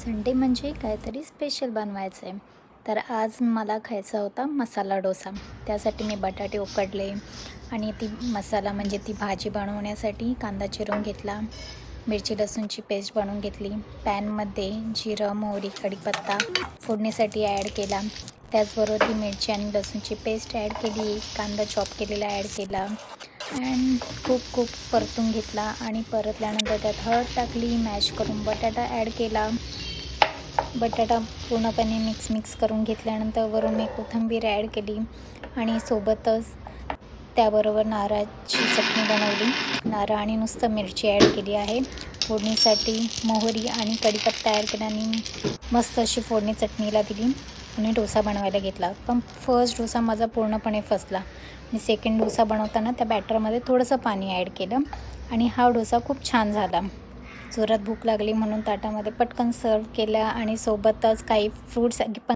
Sunday म्हणजे काहीतरी special बनवायचं आहे. तर आज मला खायचा होता मसाला डोसा. त्यासाठी मी बटाटे उकडले आणि ती मसाला म्हणजे ती भाजी बनवण्यासाठी कांदा चिरून घेतला, मिरची लसूणची पेस्ट बनवून घेतली. पॅनमध्ये जिरं, मोहरी, कढीपत्ता फोडणीसाठी ॲड केला. त्याचबरोबर ती मिरची आणि लसूणची पेस्ट ॲड केली, कांदा चॉप केलेला ॲड केला अँड खूप खूप परतून घेतला आणि परतल्यानंतर त्यात हळद टाकली, मॅश करून बटाटा ॲड केला. बटाटा पूर्णपणे मिक्स करून घेतल्यानंतर वरून मी कोथिंबीर ॲड केली आणि सोबतच त्याबरोबर नारळाची चटणी बनवली. नारळ आणि नुसतं मिरची ॲड केली आहे. फोडणीसाठी मोहरी आणि कढीपत्ता ॲड केला आणि मस्त अशी फोडणी चटणीला दिली आणि डोसा बनवायला घेतला. पण फर्स्ट डोसा माझा पूर्णपणे फसला. मी सेकंड डोसा बनवताना त्या बॅटरमध्ये थोडंसं पाणी ॲड केलं आणि हा डोसा खूप छान झाला. जोरात भूक लागली म्हणून ताटामध्ये पटकन सर्व केला आणि सोबतच काही फ्रूट्स पण